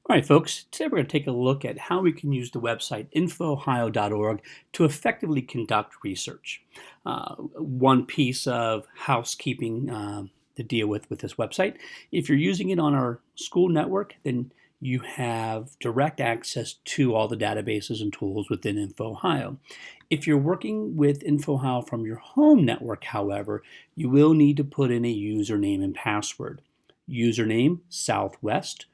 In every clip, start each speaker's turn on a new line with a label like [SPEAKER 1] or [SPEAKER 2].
[SPEAKER 1] All right, folks, today we're going to take a look at how we can use the website infohio.org to effectively conduct research. One piece of housekeeping to deal with this website. If you're using it on our school network, then you have direct access to all the databases and tools within Infohio. If you're working with Infohio from your home network, however, you will need to put in a username and password. Username, Southwest.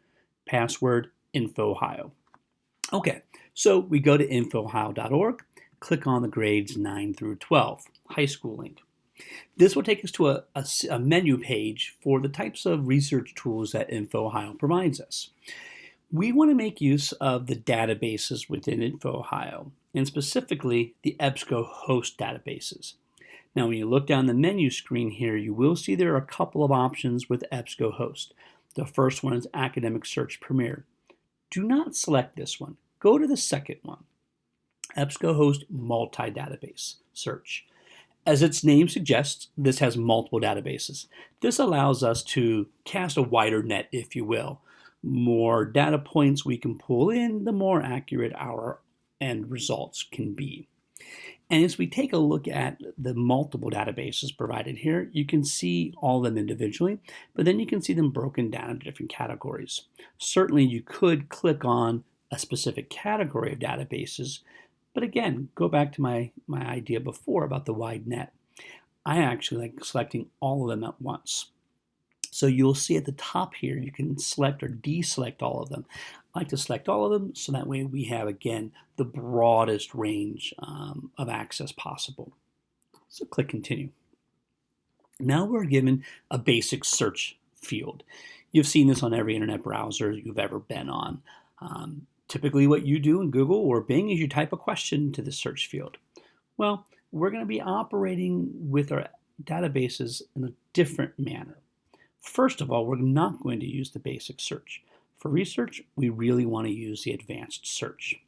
[SPEAKER 1] Password, Infohio. Okay, so we go to infohio.org, click on the grades 9 through 12, high school link. This will take us to a menu page for the types of research tools that Infohio provides us. We want to make use of the databases within Infohio, and specifically the EBSCOhost databases. Now, when you look down the menu screen here, you will see there are a couple of options with EBSCOhost. The first one is Academic Search Premier. Do not select this one. Go to the second one, EBSCOhost Multi-Database Search. As its name suggests, this has multiple databases. This allows us to cast a wider net, if you will. More data points we can pull in, the more accurate our end results can be. And as we take a look at the multiple databases provided here, you can see all of them individually, but then you can see them broken down into different categories. Certainly you could click on a specific category of databases, but again, go back to my idea before about the wide net. I actually like selecting all of them at once. So you'll see at the top here, you can select or deselect all of them. I like to select all of them so that way we have, again, the broadest range of access possible. So click continue. Now we're given a basic search field. You've seen this on every internet browser you've ever been on. Typically what you do in Google or Bing is you type a question into the search field. Well, we're going to be operating with our databases in a different manner. First of all, we're not going to use the basic search. For research, we really want to use the advanced search.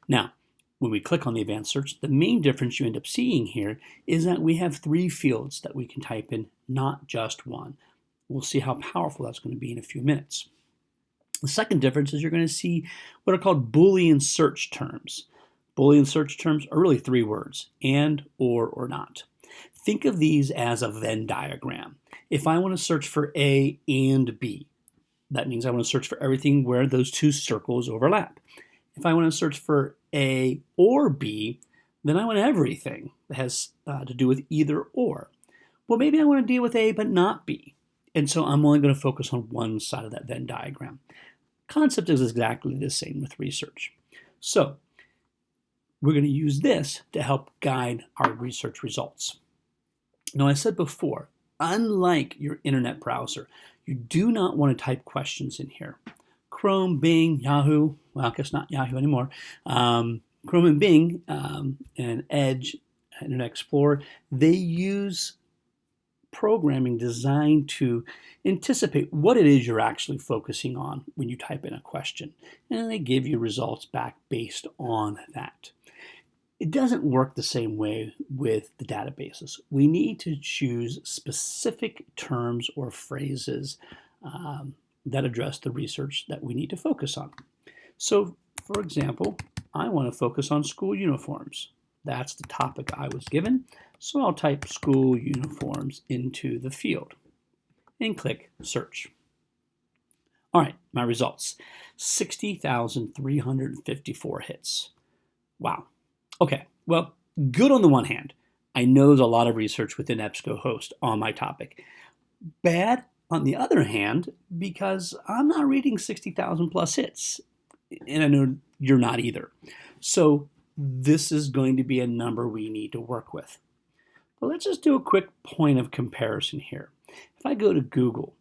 [SPEAKER 1] Now, when we click on the advanced search, the main difference you end up seeing here is that we have 3 fields that we can type in, not just one. We'll see how powerful that's going to be in a few minutes. The second difference is you're going to see what are called Boolean search terms. Boolean search terms are really 3 words, and, or not. Think of these as a Venn diagram. If I want to search for A and B, that means I want to search for everything where those 2 circles overlap. If I want to search for A or B, then I want everything that has to do with either or. Well, maybe I want to deal with A but not B. And so I'm only going to focus on one side of that Venn diagram. Concept is exactly the same with research. So we're going to use this to help guide our research results. Now, I said before, unlike your internet browser, you do not want to type questions in here. Chrome, Bing, Yahoo, well, I guess not Yahoo anymore, Chrome and Bing and Edge, Internet Explorer, they use programming designed to anticipate what it is you're actually focusing on when you type in a question. And they give you results back based on that. It doesn't work the same way with the databases. We need to choose specific terms or phrases that address the research that we need to focus on. So, for example, I want to focus on school uniforms. That's the topic I was given, so I'll type school uniforms into the field and click search. All right, my results, 60,354 hits. Wow. Okay, well, good on the one hand. I know there's a lot of research within EBSCOhost on my topic. Bad on the other hand, because I'm not reading 60,000 plus hits, and I know you're not either. So this is going to be a number we need to work with. But let's just do a quick point of comparison here. If I go to Google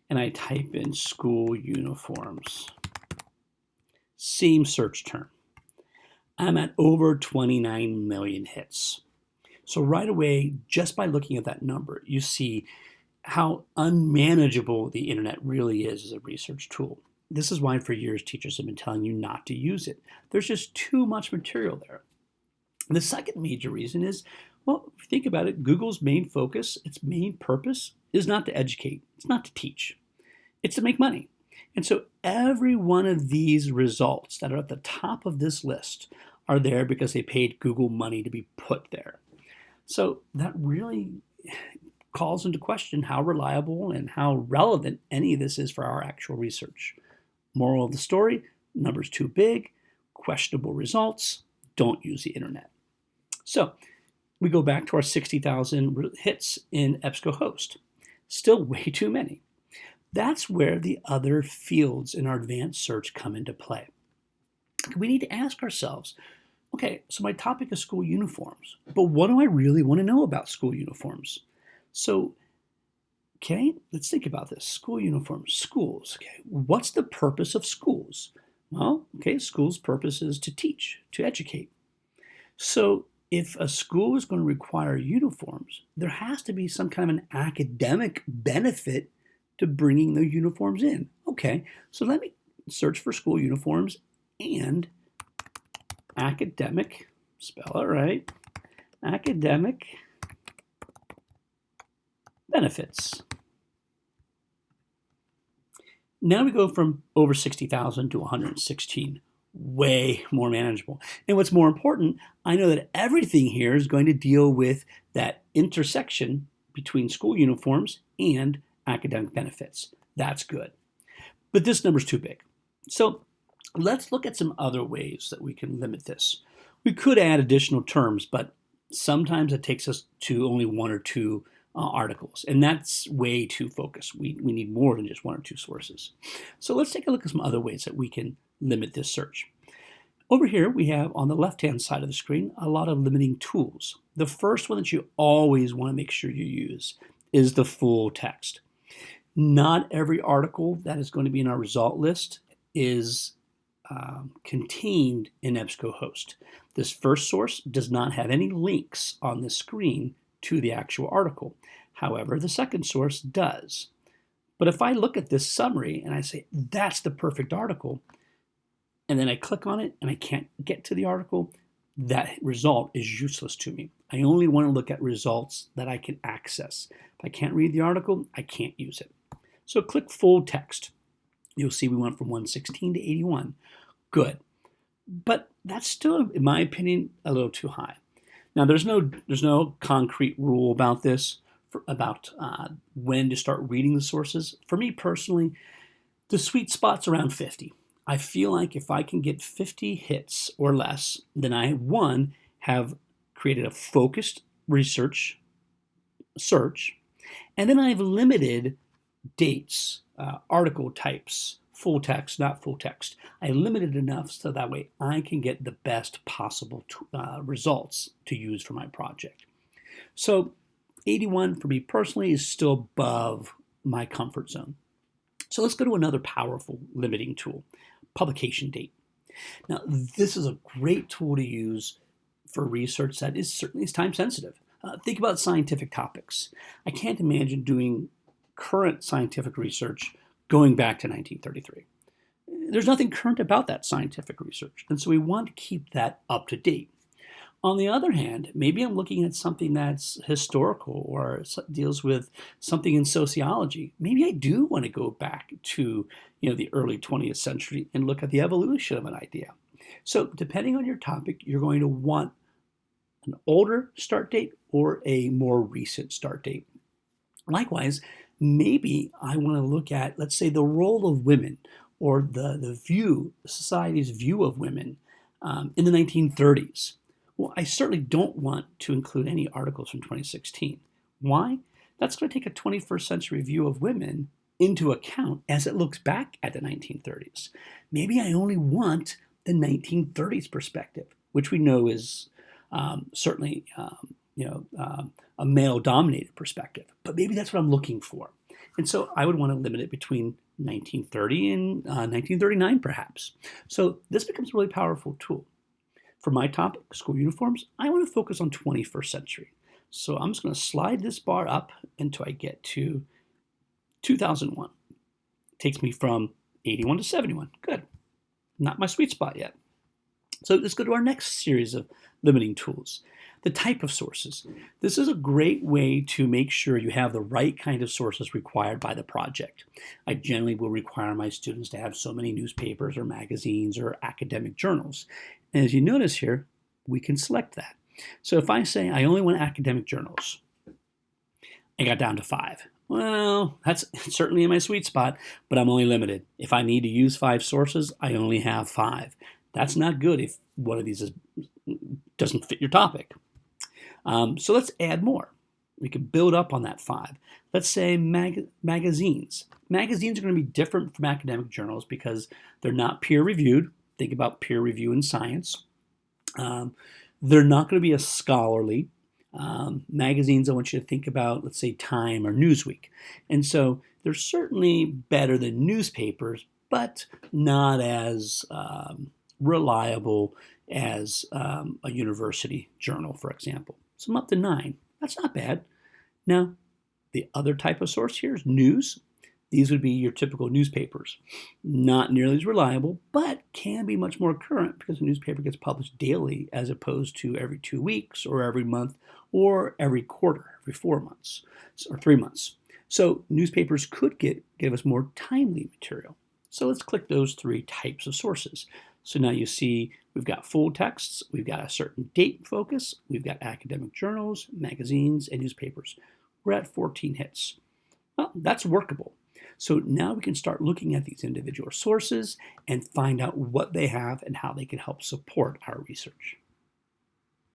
[SPEAKER 1] and I type in school uniforms, same search term, I'm at over 29 million hits. So right away, just by looking at that number, you see how unmanageable the internet really is as a research tool. This is why for years teachers have been telling you not to use it. There's just too much material there. And the second major reason is, well, if you think about it, Google's main focus, its main purpose is not to educate, it's not to teach, it's to make money. And so every one of these results that are at the top of this list are there because they paid Google money to be put there. So that really calls into question how reliable and how relevant any of this is for our actual research. Moral of the story, numbers too big, questionable results, don't use the internet. So we go back to our 60,000 hits in EBSCOhost. Still way too many. That's where the other fields in our advanced search come into play. We need to ask ourselves, okay, so my topic is school uniforms, but what do I really want to know about school uniforms? So, okay, let's think about this. School uniforms, schools. Okay, what's the purpose of schools? Well, okay, school's purpose is to teach, to educate. So if a school is going to require uniforms, there has to be some kind of an academic benefit to bringing the uniforms in. Okay, so let me search for school uniforms and academic, spell it right, academic benefits. Now we go from over 60,000 to 116, way more manageable. And what's more important, I know that everything here is going to deal with that intersection between school uniforms and academic benefits. That's good. But this number's too big. So let's look at some other ways that we can limit this. We could add additional terms, but sometimes it takes us to only one or two articles, and that's way too focused. We need more than just one or two sources. So let's take a look at some other ways that we can limit this search. Over here, we have on the left-hand side of the screen a lot of limiting tools. The first one that you always want to make sure you use is the full text. Not every article that is going to be in our result list is contained in EBSCOhost. This first source does not have any links on the screen to the actual article. However, the second source does. But if I look at this summary and I say, that's the perfect article, and then I click on it and I can't get to the article, that result is useless to me. I only want to look at results that I can access. If I can't read the article, I can't use it. So click full text. You'll see we went from 116 to 81. Good. But that's still, in my opinion, a little too high. Now, there's no concrete rule about this, about when to start reading the sources. For me personally, the sweet spot's around 50. I feel like if I can get 50 hits or less, then I, one, have created a focused research search, and then I've limited dates, article types, full text, not full text. I limited enough so that way I can get the best possible results to use for my project. So 81 for me personally is still above my comfort zone. So let's go to another powerful limiting tool, publication date. Now, this is a great tool to use for research that is certainly time sensitive. Think about scientific topics. I can't imagine doing current scientific research going back to 1933. There's nothing current about that scientific research, and so we want to keep that up to date. On the other hand, maybe I'm looking at something that's historical or deals with something in sociology. Maybe I do want to go back to the early 20th century and look at the evolution of an idea. So depending on your topic, you're going to want an older start date or a more recent start date. Likewise, maybe I want to look at, let's say, the role of women or the society's view of women in the 1930s. Well, I certainly don't want to include any articles from 2016. Why? That's going to take a 21st century view of women into account as it looks back at the 1930s. Maybe I only want the 1930s perspective, which we know is certainly a male-dominated perspective. But maybe that's what I'm looking for. And so I would want to limit it between 1930 and 1939, perhaps. So this becomes a really powerful tool. For my topic, school uniforms, I want to focus on 21st century. So I'm just going to slide this bar up until I get to 2001. It takes me from 81 to 71. Good. Not my sweet spot yet. So let's go to our next series of limiting tools. The type of sources. This is a great way to make sure you have the right kind of sources required by the project. I generally will require my students to have so many newspapers or magazines or academic journals. And as you notice here, we can select that. So if I say I only want academic journals, I got down to 5. Well, that's certainly in my sweet spot, but I'm only limited. If I need to use 5 sources, I only have 5. That's not good if one of these doesn't fit your topic. So let's add more. We can build up on that 5. Let's say magazines. Magazines are going to be different from academic journals because they're not peer-reviewed. Think about peer review in science. They're not going to be as scholarly. Magazines, I want you to think about, let's say, Time or Newsweek. And so they're certainly better than newspapers, but not as reliable as a university journal, for example. So I'm up to 9. That's not bad. Now, the other type of source here is news. These would be your typical newspapers. Not nearly as reliable, but can be much more current because a newspaper gets published daily as opposed to every 2 weeks or every month or every quarter, every 4 months or 3 months. So newspapers could give us more timely material. So let's click those 3 types of sources. So now you see we've got full texts, we've got a certain date focus, we've got academic journals, magazines, and newspapers. We're at 14 hits. Well, that's workable. So now we can start looking at these individual sources and find out what they have and how they can help support our research.